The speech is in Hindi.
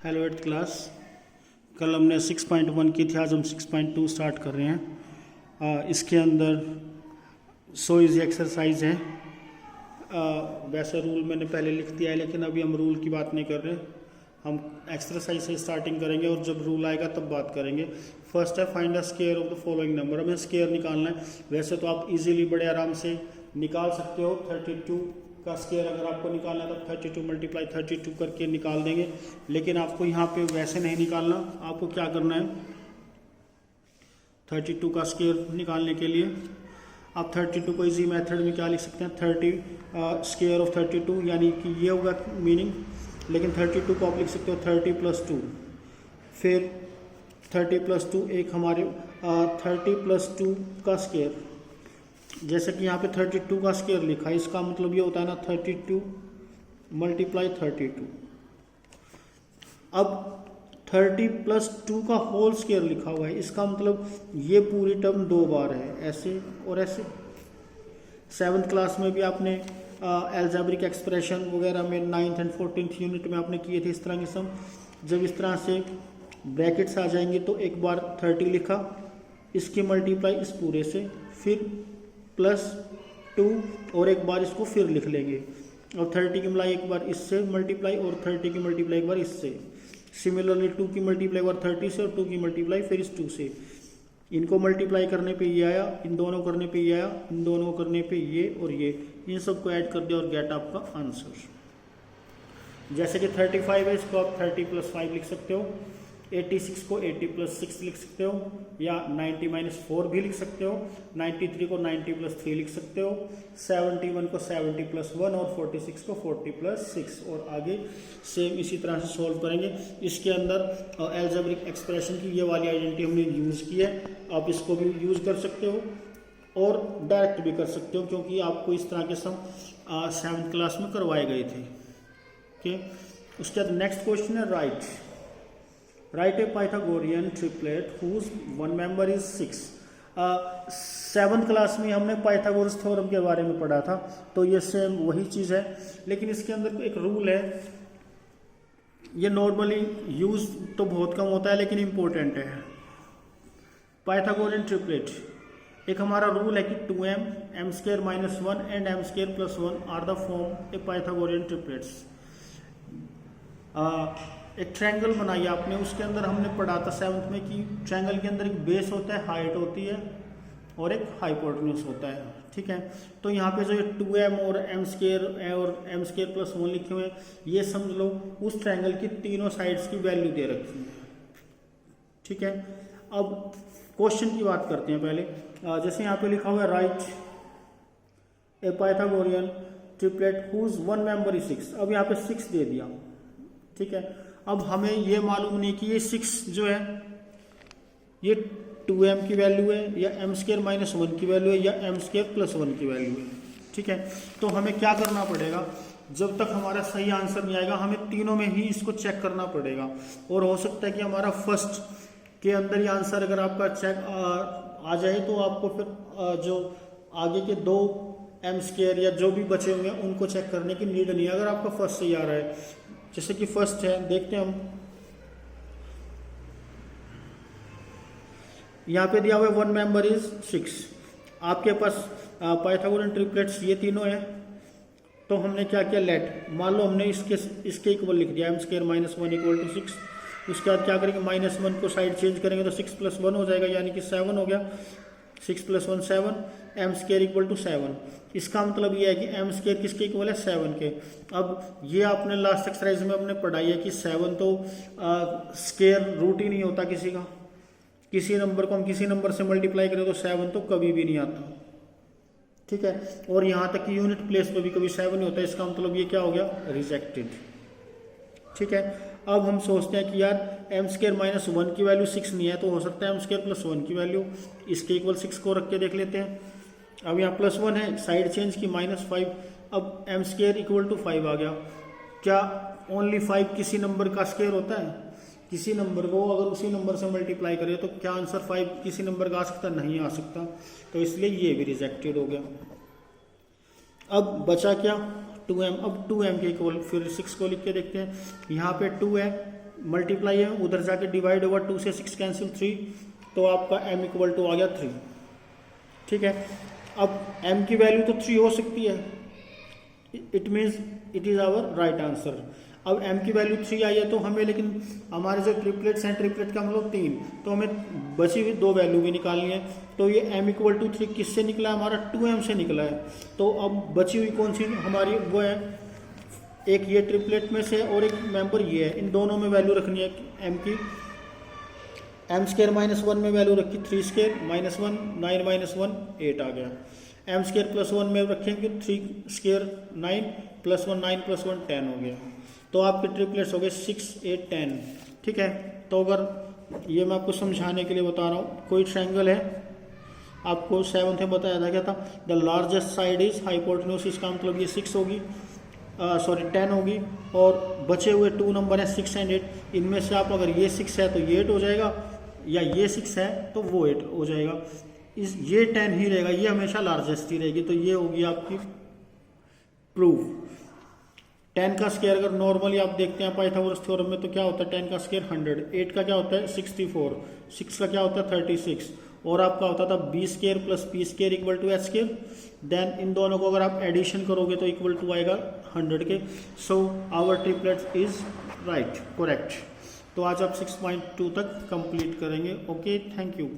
Hello eighth class. कल हमने 6.1 की थी, आज हम 6.2 स्टार्ट कर रहे हैं। इसके अंदर 100 इजी एक्सरसाइज है। वैसे रूल मैंने पहले लिख दिया है, लेकिन अभी हम रूल की बात नहीं कर रहे, हम एक्सरसाइज से स्टार्टिंग करेंगे और जब रूल आएगा तब बात करेंगे। फर्स्ट है find the square of the following number. हमें स्क्वायर निकालना है। वैसे तो आप इजीली बड़े आराम से निकाल सकते हो। 32 का स्क्वायर अगर आपको निकालना है तो 32 मल्टीप्लाई 32 करके निकाल देंगे, लेकिन आपको यहाँ पे वैसे नहीं निकालना। आपको क्या करना है, 32 का स्क्वायर निकालने के लिए आप 32 को इजी मेथड में क्या लिख सकते हैं, 30 स्क्वायर ऑफ 32, यानी कि ये होगा मीनिंग। लेकिन 32 को आप लिख सकते हो 30 + 2, फिर 30 + 2 एक हमारे 30 + 2 का स्क्वायर। जैसे कि यहाँ पे 32 का स्क्वायर लिखा है, इसका मतलब ये होता है ना 32 मल्टीप्लाई 32। अब 30 + 2 का होल स्क्वायर लिखा हुआ है, इसका मतलब ये पूरी टर्म 2 बार है, ऐसे और ऐसे। 7th क्लास में भी आपने एल्जेब्रिक एक्सप्रेशन वगैरह में 9th एंड 14th यूनिट में आपने किए थे इस तरह के सम। जब इस तरह से ब्रैकेट्स आ जाएंगे तो एक बार 30 लिखा, इसकी मल्टीप्लाई इस पूरे से, फिर +2 और एक बार इसको फिर लिख लेंगे, और 30 की मल्टीप्लाई एक बार इससे मल्टीप्लाई और 30 की मल्टीप्लाई एक बार इससे। सिमिलरली 2 की मल्टीप्लाई एक बार 30 से और 2 की मल्टीप्लाई फिर इस 2 से। इनको मल्टीप्लाई करने पे ये आया, इन दोनों करने पे ये आया, इन दोनों करने पे ये और ये, इन सबको ऐड कर दिया और गेट आपका आंसर। जैसे कि 35 है, इसको आप 30 + 5 लिख सकते हो। 86 को 80 + 6 लिख सकते हो, या 90 - 4 भी लिख सकते हो। 93 को 90 + 3 लिख सकते हो। 71 को 70 + 1 और 46 को 40 + 6, और आगे सेम इसी तरह से सॉल्व करेंगे। इसके अंदर एल्जेब्रिक एक्सप्रेशन की ये वाली आइडेंटिटी हमने यूज़ की है, आप इसको भी यूज़ कर सकते हो और डायरेक्ट भी कर सकते हो, क्योंकि आपको इस तरह के सम 7th क्लास में करवाए गए थे। ओके, उसके बाद नेक्स्ट क्वेश्चन है write a Pythagorean triplet whose one member is 6। 7th class में हमने पाइथागोरस थ्योरम के बारे में पढ़ा था, तो ये सेम वही चीज़ है, लेकिन इसके अंदर एक रूल है। ये नॉर्मली यूज तो बहुत कम होता है, लेकिन इम्पोर्टेंट है। पाइथागोरियन ट्रिपलेट एक हमारा रूल है कि 2m, m² - 1 and m² + 1 are the form a Pythagorean triplets. एक ट्रायंगल बनाई आपने, उसके अंदर हमने पढ़ा था 7th में कि ट्रायंगल के अंदर एक बेस होता है, हाइट होती है और एक हाइपोटेन्यूज होता है। ठीक है, तो यहाँ पे जो ये 2m और m² और m² + 1 लिखे हुए हैं, ये समझ लो उस ट्रायंगल की तीनों साइड्स की वैल्यू दे रखी है। ठीक है, अब क्वेश्चन की बात करते हैं पहले। जैसे यहाँ पे लिखा हुआ है write a Pythagorean triplet whose one member is 6। अब यहाँ पे 6 दे दिया। ठीक है, अब हमें ये मालूम नहीं कि ये 6 जो है ये 2m की वैल्यू है, या m² - 1 की वैल्यू है, या m² + 1 की वैल्यू है। ठीक है, तो हमें क्या करना पड़ेगा, जब तक हमारा सही आंसर नहीं आएगा हमें तीनों में ही इसको चेक करना पड़ेगा। और हो सकता है कि हमारा फर्स्ट के अंदर ये आंसर अगर आपका चेक आ जाए तो आपको फिर जो आगे के 2 m² या जो भी बचे होंगे उनको चेक करने की नीड नहीं है, अगर आपका फर्स्ट सही आ रहा है। जैसे कि फर्स्ट है, देखते हैं हम, यहाँ पे दिया हुआ है वन मेंबर इज 6। आपके पास पाइथागोरियन ट्रिपलेट्स ये तीनों हैं, तो हमने क्या किया, लेट मान लो हमने इसके इक्वल लिख दिया, m² - 1 = 6। उसके बाद क्या करेंगे, -1 को साइड चेंज करेंगे तो 6 + 1 हो जाएगा, यानी कि 7 हो गया। 6 + 1 7, m² = 7। इसका मतलब ये है कि m² किसके इक्वल है, 7 के। अब ये आपने लास्ट एक्सरसाइज में हमने पढ़ाई है कि 7 तो स्क्वायर रूट ही नहीं होता किसी का। किसी नंबर को हम किसी नंबर से मल्टीप्लाई करें तो 7 तो कभी भी नहीं आता। ठीक है, और यहाँ तक कि यूनिट प्लेस पे भी कभी 7 नहीं होता, इसका मतलब ये क्या हो गया, रिजेक्टेड। ठीक है, अब हम सोचते हैं कि यार m² - 1 की वैल्यू 6 नहीं है, तो हो सकता है m² + 1 की वैल्यू इसके इक्वल 6 को रख के देख लेते हैं। अब यहाँ +1 है, साइड चेंज की -5, अब m² = 5 आ गया। क्या ओनली 5 किसी नंबर का स्क्वायर होता है? किसी नंबर को अगर उसी नंबर से मल्टीप्लाई करें तो क्या आंसर 5 किसी नंबर का आ सकता, नहीं आ सकता, तो इसलिए ये भी रिजेक्टेड हो गया। अब बचा क्या, 2m। अब 2m के इक्वल फिर 6 को लिख के देखते हैं। यहाँ पे 2 है, मल्टीप्लाई है, उधर जाके डिवाइड होगा, 2 से 6 कैंसिल 3, तो आपका m इक्वल टू आ गया 3। ठीक है, अब m की वैल्यू तो 3 हो सकती है, it means it is our right answer. अब m की वैल्यू 3 आई है तो हमें, लेकिन हमारे जो ट्रिपलेट्स हैं, ट्रिपलेट का मतलब 3, तो हमें बची हुई 2 वैल्यू भी निकालनी है। तो ये m इक्वल टू 3 किससे निकला, हमारा 2m से निकला है। तो अब बची हुई कौन सी हमारी, वो है एक ये ट्रिपलेट में से और एक मेंबर ये है, इन दोनों में वैल्यू रखनी है m की। m स्केयर माइनस 1 में वैल्यू रखी 3 स्केयर माइनस 1, 9 माइनस 1 8 आ गया। m स्केयर प्लस 1 में रखेंगे 3 स्केयर 9 प्लस 1, 9 प्लस 1 10 हो गया। तो आपके ट्रिपलेट्स हो गए 6, 8, 10। ठीक है, तो अगर ये मैं आपको समझाने के लिए बता रहा हूँ, कोई ट्रायंगल है, आपको 7th में बताया था क्या था, the largest side is hypotenuse, इसका मतलब ये 6 होगी, सॉरी 10 होगी, और बचे हुए 2 नंबर हैं 6 एंड 8, इनमें से आप अगर ये 6 है तो ये 8 हो जाएगा, या ये 6 है तो वो 8 हो जाएगा। ये 10 ही रहेगा, ये हमेशा लार्जेस्ट ही रहेगी। तो ये होगी आपकी प्रूफ। 10 का स्क्वायर अगर नॉर्मली आप देखते हैं पाइथागोरस थ्योरम में, तो क्या होता है 10 का स्क्वायर 100, 8 का क्या होता है 64, 6 का क्या होता है 36, और आपका होता था b square plus p square equal to h square. Then इन दोनों को अगर आप एडिशन करोगे तो इक्वल टू आएगा 100 के। So our triplet is right, correct. तो आज आप 6.2 तक कंप्लीट करेंगे। Okay, thank you.